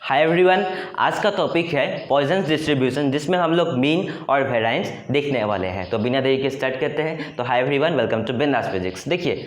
Hi everyone, आज का topic है पॉइजन्स डिस्ट्रीब्यूशन, जिसमें हम लोग मीन और वेरिएंस देखने वाले हैं। तो बिना देरी के स्टार्ट करते हैं। तो हाय एवरीवन, वेलकम टू बिंदास फिजिक्स। देखिए,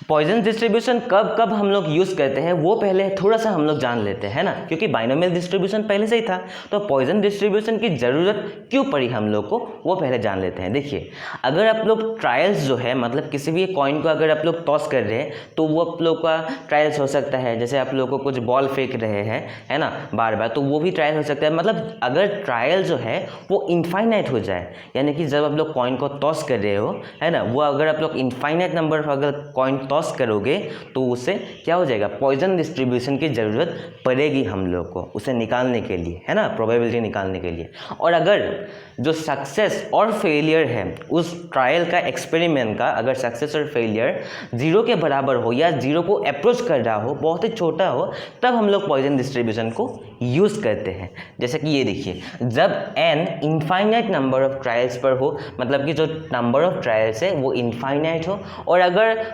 पॉइजन्स डिस्ट्रीब्यूशन कब कब हम लोग यूज़ करते हैं वो पहले थोड़ा सा हम लोग जान लेते हैं ना, क्योंकि बाइनोमियल डिस्ट्रीब्यूशन पहले से ही था। तो पॉइजन डिस्ट्रीब्यूशन की ज़रूरत क्यों पड़ी हम लोग को, वो पहले जान लेते हैं। देखिए, अगर आप लोग ट्रायल्स जो है, मतलब किसी भी कॉइन को अगर आप लोग टॉस कर रहे हैं तो वो आप लोग का ट्रायल्स हो सकता है। जैसे आप लोग को कुछ बॉल फेंक रहे हैं, है ना, बार बार, तो वो भी ट्रायल हो सकता है। मतलब अगर ट्रायल जो है वो इनफाइनाइट हो जाए, यानी कि जब आप लोग कॉइन को टॉस कर रहे हो, है ना, वो अगर आप लोग इनफाइनाइट नंबर ऑफ अगर कॉइन टॉस करोगे तो उससे क्या हो जाएगा, पॉइजन डिस्ट्रीब्यूशन की ज़रूरत पड़ेगी हम लोग को उसे निकालने के लिए, है ना, प्रोबेबिलिटी निकालने के लिए। और अगर जो सक्सेस और फेलियर है उस ट्रायल का, एक्सपेरिमेंट का, अगर सक्सेस और फेलियर 0 के बराबर हो या 0 को अप्रोच कर रहा हो, बहुत ही छोटा हो, तब हम लोग पॉइजन डिस्ट्रीब्यूशन को यूज़ करते हैं। जैसे कि ये देखिए, जब n infinite number of trials पर हो, मतलब कि जो नंबर ऑफ ट्रायल्स है वो इनफाइनाइट हो, और अगर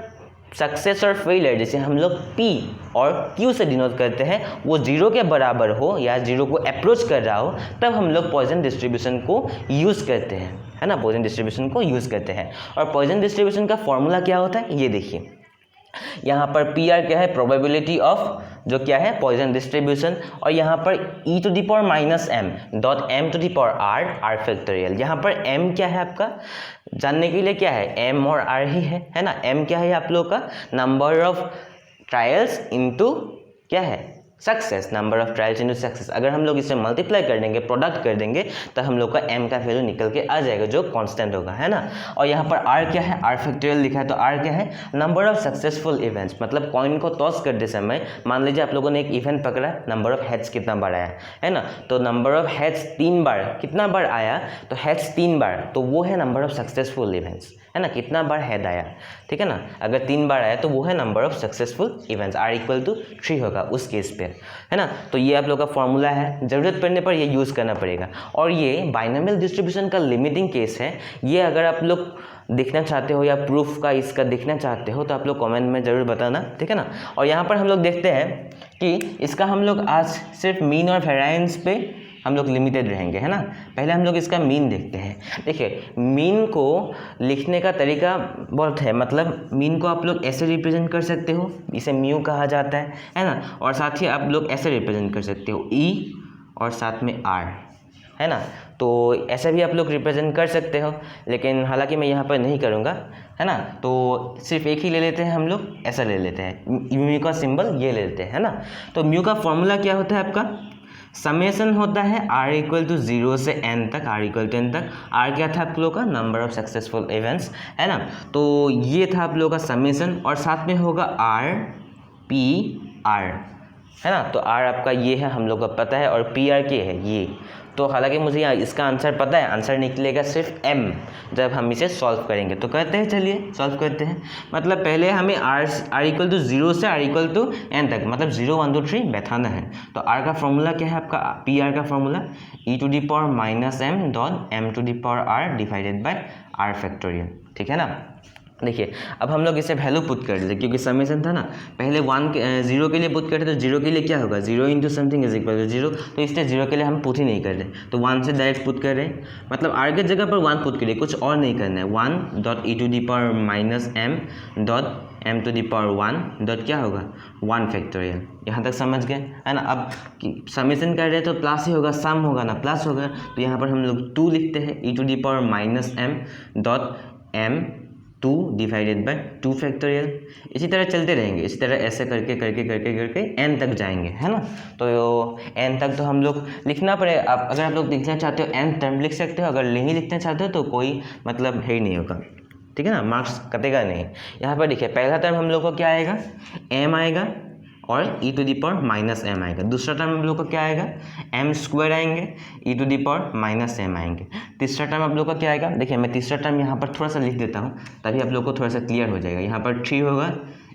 सक्सेस और फेलियर जिसे हम लोग P और Q से डिनोट करते हैं वो 0 के बराबर हो या 0 को अप्रोच कर रहा हो, तब हम लोग पॉइजन डिस्ट्रीब्यूशन को यूज़ करते हैं, है ना, पॉइजन डिस्ट्रीब्यूशन को यूज़ करते हैं। और पॉइजन डिस्ट्रीब्यूशन का फॉर्मूला क्या होता है, ये देखिए, यहाँ पर PR क्या है, प्रोबेबिलिटी ऑफ जो क्या है, पॉइजन डिस्ट्रीब्यूशन, और यहाँ पर e⁻⁻m dot m⁻r r factorial. यहाँ पर m क्या है आपका, जानने के लिए क्या है, m और r ही है ना। m क्या है आप लोग का, नंबर ऑफ ट्रायल्स इनटू क्या है, success, number of trials into success. अगर हम लोग इसे मल्टीप्लाई कर देंगे, प्रोडक्ट कर देंगे, तो हम लोग का m का वैल्यू निकल के आ जाएगा जो कांस्टेंट होगा, है ना। और यहाँ पर r क्या है, r फैक्टोरियल लिखा है, तो r क्या है, नंबर ऑफ सक्सेसफुल इवेंट्स। मतलब कॉइन को टॉस करते समय मान लीजिए आप लोगों ने एक इवेंट पकड़ा, नंबर ऑफ हेड्स कितना बार आया, है ना, तो नंबर ऑफ हेड्स 3 बार, कितना बार आया, तो हेड्स 3 बार, तो वो है नंबर ऑफ सक्सेसफुल इवेंट्स, है ना, कितना बार हेड आया, ठीक है ना। अगर 3 बार आया तो वो है number of successful events, r = 3 होगा उस केस पे, है ना। तो ये आप लोग का फॉर्मूला है, ज़रूरत पड़ने पर ये यूज़ करना पड़ेगा। और ये बाइनोमियल डिस्ट्रीब्यूशन का लिमिटिंग केस है। ये अगर आप लोग देखना चाहते हो या प्रूफ का इसका देखना चाहते हो तो आप लोग कमेंट में ज़रूर बताना, ठीक है ना। और यहाँ पर हम लोग देखते हैं कि इसका हम लोग आज सिर्फ मीन और वेरिएंस पे हम लोग लिमिटेड रहेंगे, है ना। पहले हम लोग इसका मीन देखते हैं। देखिए, मीन को लिखने का तरीका बहुत है। मतलब मीन को आप लोग ऐसे रिप्रेजेंट कर सकते हो, इसे म्यू कहा जाता है ना। और साथ ही आप लोग ऐसे रिप्रेजेंट कर सकते हो, E और साथ में R, है ना। तो ऐसे भी आप लोग रिप्रेजेंट कर सकते हो, लेकिन हालांकि मैं यहाँ पर नहीं करूँगा, है ना। तो सिर्फ एक ही ले लेते हैं हम लोग, ऐसा ले लेते हैं, म्यू का सिंबल ये ले लेते हैं, है ना। तो म्यू का फॉर्मूला क्या होता है आपका, समेशन होता है r = 0 से n तक, r = n तक। r क्या था आप लोग का, नंबर ऑफ सक्सेसफुल इवेंट्स, है ना। तो ये था आप लोगों का समेशन, और साथ में होगा r, है ना। तो r आपका ये है, हम लोग को पता है, और PR क्या है ये। तो हालांकि मुझे यहाँ इसका आंसर पता है, आंसर निकलेगा सिर्फ m जब हम इसे सॉल्व करेंगे। तो करते हैं, चलिए सॉल्व करते हैं। मतलब पहले हमें r = 0 से r = n तक, मतलब 0 1 2 3 बैठाना है। तो r का फॉर्मूला क्या है आपका, PR का formula e⁻⁻m dot m⁻r divided by r factorial, ठीक है ना। देखिए, अब हम लोग इसे वैल्यू पुट कर देते, क्योंकि समेशन था ना, पहले 0 के लिए पुट करते, तो 0 के लिए क्या होगा, 0 × समथिंग = 0, तो इसलिए 0 के लिए हम पुट ही नहीं कर रहे, तो 1 से डायरेक्ट पुट कर रहे हैं। मतलब r के जगह पर 1 पुट करिए, कुछ और नहीं करना है। 1 dot e⁻⁻m dot m⁻1 dot क्या होगा, 1 फैक्टोरियल। यहाँ तक समझ गए, है ना। अब समेशन कर रहे हैं तो प्लस ही होगा, सम होगा ना, प्लस होगा, तो यहाँ पर हम लोग 2 लिखते हैं, e⁻⁻m dot m2 divided by 2 factorial. इसी तरह चलते रहेंगे, इसी तरह ऐसे करके करके करके करके n तक जाएंगे, है ना। तो n तक तो हम लोग लिखना पड़ेगा। आप अगर आप लोग लिखना चाहते हो n टर्म लिख सकते हो, अगर नहीं लिखना चाहते हो तो कोई मतलब है ही नहीं होगा, ठीक है ना, मार्क्स कटेगा नहीं। यहाँ पर देखिए, पहला टर्म हम लोग को क्या आएगा, m आएगा, और e⁻⁻m आएगा। दूसरा टर्म हम लोग का क्या आएगा, m² आएंगे, e⁻⁻m आएंगे। तीसरा टर्म आप लोग का क्या आएगा, देखिए मैं तीसरा टर्म यहाँ पर थोड़ा सा लिख देता हूँ, तभी आप लोग को थोड़ा सा क्लियर हो जाएगा। यहाँ पर 3 होगा,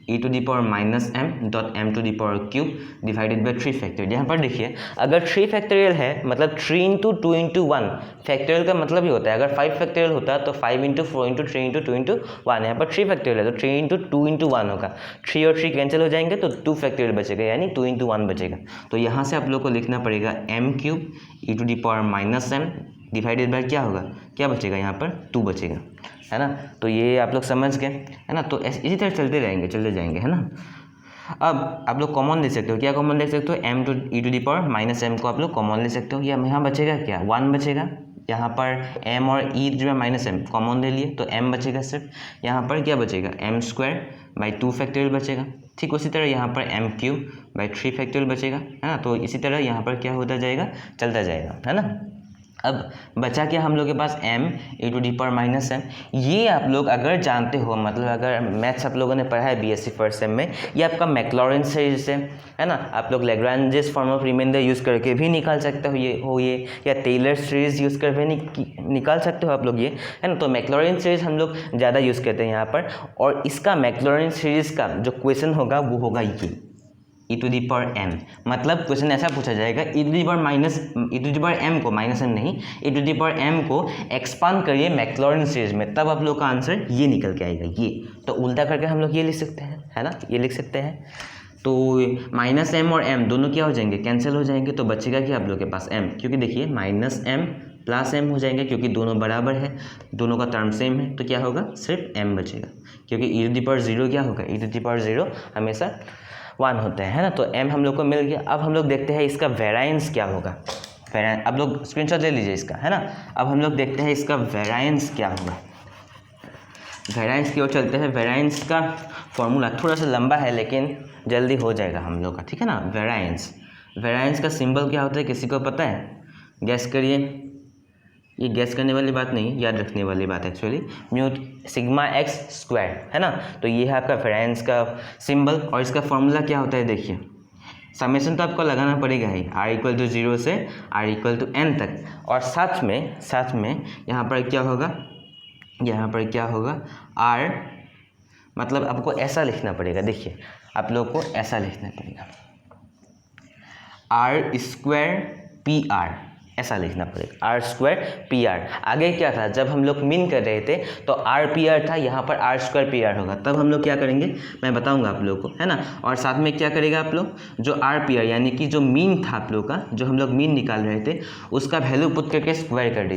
e to the power minus M dot M to the power cube divided by 3 factorial. यहाँ पर देखिए अगर 3 फैक्टोरियल है मतलब 3 इंटू 2 इंटू 1 फैक्टोरियल का मतलब ही होता है, अगर 5 फैक्टोरियल होता तो 5 इंटू 4 इंटू 3 इंटू 2 इंटू 1, यहाँ पर 3 फैक्टोरियल है तो 3 इंटू 2 इंटू 1 होगा, 3 और 3 कैंसिल हो जाएंगे तो 2 फैक्टोरियल बचेगा यानी 2 इंटू 1 बचेगा। तो यहाँ से आप लोग को लिखना पड़ेगा M cube E to the power minus M divided by क्या होगा, क्या बचेगा यहाँ पर 2 बचेगा, है ना। तो ये आप लोग समझ गए, है ना। तो इसी तरह चलते जाएंगे, है ना। अब आप लोग कॉमन ले सकते हो, क्या कॉमन ले सकते हो, M two E to the power minus M को आप लोग कॉमन ले सकते हो। यहाँ बचेगा क्या, 1 बचेगा, यहाँ पर एम और ई जो है माइनस एम कॉमन ले लिए तो एम बचेगा सिर्फ, यहाँ पर क्या बचेगा एम स्क्वायर बाई 2 फैक्टोरियल बचेगा। ठीक उसी तरह यहाँ पर एम क्यूब बाई 3 फैक्टोरियल बचेगा, है ना। तो इसी तरह यहाँ पर क्या होता जाएगा, चलता जाएगा, है ना। अब बचा क्या हम लोग के पास m e to the power minus M. ये आप लोग अगर जानते हो, मतलब अगर मैथ्स आप लोगों ने पढ़ा है बीएससी फर्स्ट सेम में, ये आपका मैक्लॉरिन सीरीज से, है ना। आप लोग Lagrange's form of remainder use करके भी निकाल सकते हो ये या टेलर सीरीज यूज़ कर भी निकाल सकते हो आप लोग ये, है ना। तो मैक्लॉरिन सीरीज हम लोग ज़्यादा यूज़ करते हैं यहाँ पर, और इसका मैक्लॉरिन सीरीज का जो क्वेश्चन होगा वो होगा ये e to the power m। मतलब क्वेश्चन ऐसा पूछा जाएगा e to the power m को, माइनस m नहीं, e to the power m को एक्सपांड करिए मैक्लॉरिन सीरीज में, तब आप लोग का आंसर ये निकल के आएगा ये। तो उल्टा करके हम लोग ये लिख सकते हैं, है ना, ये लिख सकते हैं। तो माइनस m और m दोनों क्या हो जाएंगे, कैंसिल हो जाएंगे, तो बचेगा क्या आप लोग के पास m, क्योंकि देखिए माइनस m प्लस m हो जाएंगे क्योंकि दोनों बराबर है, दोनों का टर्म सेम है, तो क्या होगा सिर्फ m बचेगा, क्योंकि e टू दी पावर 0 क्या होगा, e टू दी पावर 0 हमेशा 1 होता है ना। तो m हम लोग को मिल गया। अब हम लोग देखते हैं इसका वेरिएंस क्या होगा, वेरिएंस अब लोग स्क्रीनशॉट ले लीजिए इसका, है ना। अब हम लोग देखते हैं इसका वेरिएंस क्या होगा। वेरिएंस की ओर चलते हैं। वेरिएंस का फॉर्मूला थोड़ा सा लंबा है लेकिन जल्दी हो जाएगा हम लोग का, ठीक है ना। वेरिएंस का सिंबल क्या होता है, किसी को पता है, गैस करिए। ये गैस करने वाली बात नहीं, याद रखने वाली बात actually, mu sigma x square, है ना। तो ये है आपका वेरिएंस का सिंबल, और इसका फॉर्मूला क्या होता है देखिए, समेशन तो आपको लगाना पड़ेगा ही, r इक्वल टू 0 से r इक्वल टू n तक, और साथ में यहाँ पर क्या होगा, r मतलब आपको ऐसा लिखना पड़ेगा, देखिए आप लोग को ऐसा लिखना पड़ेगा, r स्क्वायर पी आर, ऐसा लिखना पड़ेगा, आर स्क्वायर पी आर। आगे क्या था, जब हम लोग मीन कर रहे थे तो आर पी आर था, यहाँ पर आर स्क्वायर पी आर होगा, तब हम लोग क्या करेंगे मैं बताऊंगा आप लोगों को, है ना। और साथ में क्या करेगा आप लोग, जो आर पी आर यानी कि जो मीन था आप लोग का, जो हम लोग मीन निकाल रहे थे, उसका वैल्यू पुट करके स्क्वायर कर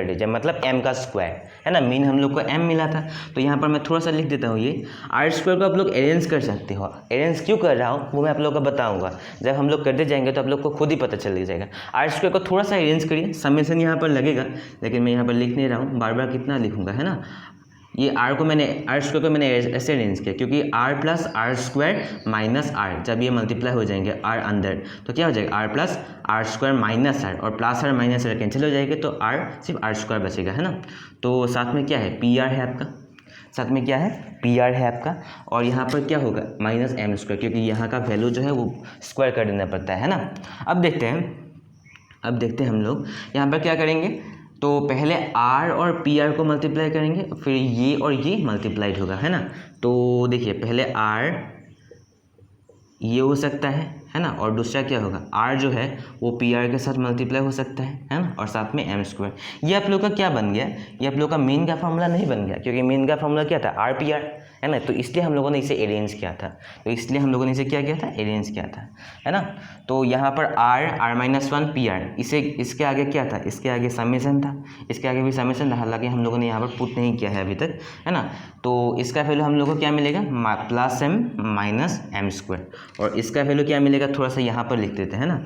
दीजिए, मतलब एम का स्क्वायर, है ना। मीन हम लोग को एम मिला था, तो यहाँ पर मैं थोड़ा सा लिख देता हूँ, ये आर स्क्वायर को आप लोग अरेंज कर सकते हो। अरेंज क्यों कर रहा हूँ वो मैं आप लोग को बताऊँगा, जब हम लोग करते जाएंगे तो आप लोग को खुद ही पता चल जाएगा। आर स्क्वायर को थोड़ा सा अरेंज करिए, समेशन यहाँ पर लगेगा, लेकिन मैं यहाँ पर लिख नहीं रहा हूँ, बार बार कितना लिखूंगा, है ना। ये आर स्क्वायर को मैंने ऐसे अरेंज किया, क्योंकि R plus R square minus R, जब ये मल्टीप्लाई हो जाएंगे आर अंदर तो क्या हो जाएगा, R plus R square minus R, और plus R minus R cancel हो जाएंगे तो आर सिर्फ आर स्क्वायर बचेगा, है ना। तो साथ में क्या है, पी आर है आपका, साथ में क्या है, पी आर है आपका, और यहाँ पर क्या होगा माइनस एम स्क्वायर, क्योंकि यहाँ का वैल्यू जो है वो स्क्वायर कर देना पड़ता है ना। अब देखते हैं हम लोग यहाँ पर क्या करेंगे, तो पहले r और pr को मल्टीप्लाई करेंगे, फिर ये और ये मल्टीप्लाइड होगा, है ना। तो देखिए पहले r ये हो सकता है ना, और दूसरा क्या होगा, r जो है वो pr के साथ मल्टीप्लाई हो सकता है ना, और साथ में m स्क्वायर। ये आप लोग का क्या बन गया, ये आप लोग का मीन का फॉर्मूला नहीं बन गया, क्योंकि मीन का फॉर्मूला क्या था, r pr, है ना। तो इसलिए हम लोगों ने इसे अरेंज किया था, क्या किया था, अरेंज किया था, है ना। तो यहाँ पर r माइनस 1 पी आर, इसके आगे क्या था, इसके आगे समेशन था, इसके आगे भी समेशन था, हालांकि हम लोगों ने यहाँ पर पुट नहीं किया है अभी तक, है ना। तो इसका वैल्यू हम लोग को क्या मिलेगा, plus M minus M square, और इसका वैल्यू क्या मिलेगा, थोड़ा सा यहाँ पर लिख देते हैं ना।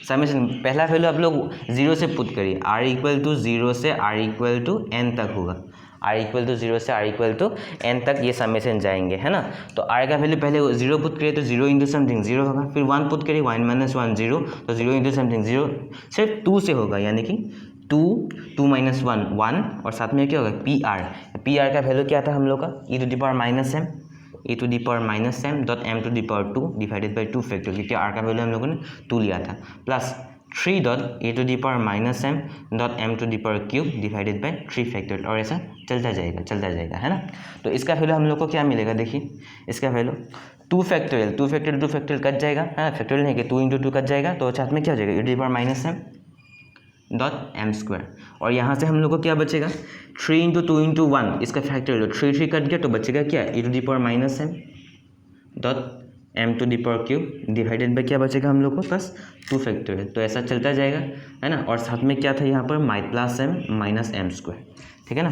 समेशन पहला वैल्यू आप लोग 0 से पुट करिए, r इक्वल टू 0 से r इक्वल टू n तक होगा, r इक्वल टू 0 से r इक्वल टू n तक ये समेशन जाएंगे, है ना। तो r का वैल्यू पहले 0 पुट करिए तो 0 इंटू समथिंग 0 होगा, फिर 1 पुट करिए 1 माइनस 1 0, तो 0 इंटू समथिंग 0 सिर्फ 2 से होगा, यानी कि 2 माइनस 1 1, और साथ में क्या होगा पी आर का वैल्यू क्या था हम लोग का, e to the power minus M dot M to the power 2 divided by 2 factor, क्योंकि r का वैल्यू हम लोगों ने 2 लिया था, plus 3 dot A to the power minus M dot M to the power cube divided by 3 factorial, और ऐसा चलता जाएगा है ना। तो इसका वैल्यू हम लोग को क्या मिलेगा, देखिए इसका वैल्यू 2 फैक्टोरियल कट जाएगा है ना, फैक्टोरियल नहीं कि 2 इंटू 2 कट जाएगा, तो साथ में क्या हो जाएगा a to the power minus M dot M square, और यहाँ से हम लोग को क्या बचेगा 3 इंटू 2 इंटू 1, इसका फैक्टोरियल 3 कट गया, तो बचेगा क्या a to the power minus M dot M to the power cube divided by क्या बचेगा हम लोग को प्लस 2 फैक्टोरियल, तो ऐसा चलता जाएगा है ना। और साथ में क्या था यहाँ पर plus M minus M square, ठीक है ना।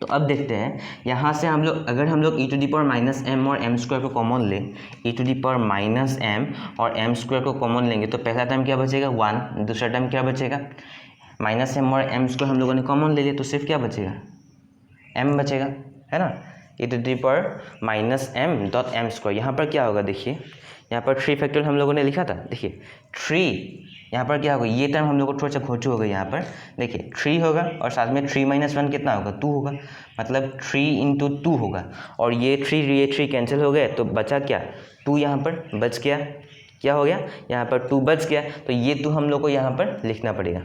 तो अब देखते हैं यहाँ से हम लोग, अगर हम लोग e to the power minus M और एम स्क्वायर को कॉमन लें, e to the power minus M और एम स्क्वायर को कॉमन लेंगे, तो पहला टर्म क्या बचेगा 1, दूसरा टर्म क्या बचेगा माइनस एम और एम स्क्वायर हम लोगों ने कॉमन ले लिया, तो सिर्फ क्या बचेगा m बचेगा है ना, e to the power minus M dot M square. यहाँ पर क्या होगा देखिए, यहाँ पर 3 फैक्टोरियल हम लोगों ने लिखा था, देखिए 3 यहाँ पर क्या होगा, ये टर्म हम लोग को थोड़ा सा खोचू होगा, यहाँ पर देखिए 3 होगा और साथ में 3 माइनस 1 कितना होगा 2 होगा, मतलब 3 इंटू 2 होगा, और ये 3 कैंसिल हो गए, तो बचा क्या 2 यहाँ पर बच गया, क्या हो गया यहाँ पर 2 बच गया, तो ये 2 हम लोग को यहाँ पर लिखना पड़ेगा,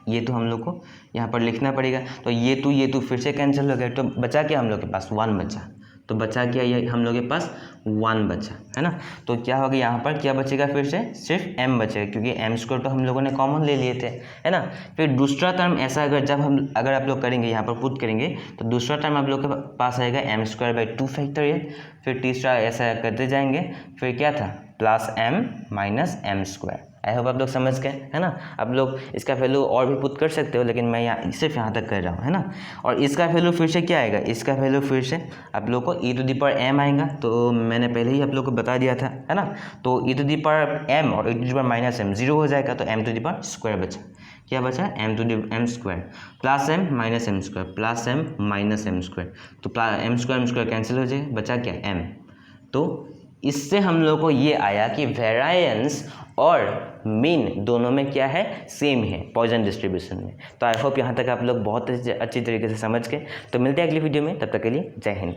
ये तो हम लोग को यहाँ पर लिखना पड़ेगा, तो ये 2 फिर से कैंसिल हो गया, तो बचा क्या हम लोग के पास 1 बचा, तो बचा क्या ये हम लोग के पास 1 बचा है ना। तो क्या होगा यहाँ पर क्या बचेगा, फिर से सिर्फ m बचेगा, क्योंकि m स्क्वायर तो हम लोगों ने कॉमन ले लिए थे है ना। फिर दूसरा टर्म ऐसा अगर आप लोग करेंगे, यहाँ पर पुट करेंगे, तो दूसरा टर्म आप लोग के पास आएगा m स्क्वायर बाई 2 फैक्टोरियल, फिर तीसरा ऐसा करते जाएंगे, फिर क्या था plus m minus M square. I hope आप लोग समझ गए है ना। आप लोग इसका वैल्यू और भी पुट कर सकते हो, लेकिन मैं यहाँ सिर्फ यहाँ तक कर रहा हूँ है ना। और इसका वैल्यू फिर से क्या आएगा, इसका वैल्यू फिर से आप लोग को e to the power m आएगा, तो मैंने पहले ही आप लोग को बता दिया था है ना। तो e to the power m और e to the power minus m 0 हो जाएगा, तो m to the power square बचा, क्या बचा m to the m square plus m minus m square plus m minus m square, तो m square cancel हो जाएगा, बचा क्या m। तो इससे हम लोग को ये आया कि वेरिएंस और मीन दोनों में क्या है सेम है पॉइसन डिस्ट्रीब्यूशन में। तो आई होप यहाँ तक आप लोग बहुत अच्छी तरीके से समझ गए। तो मिलते हैं अगली वीडियो में, तब तक के लिए जय हिंद।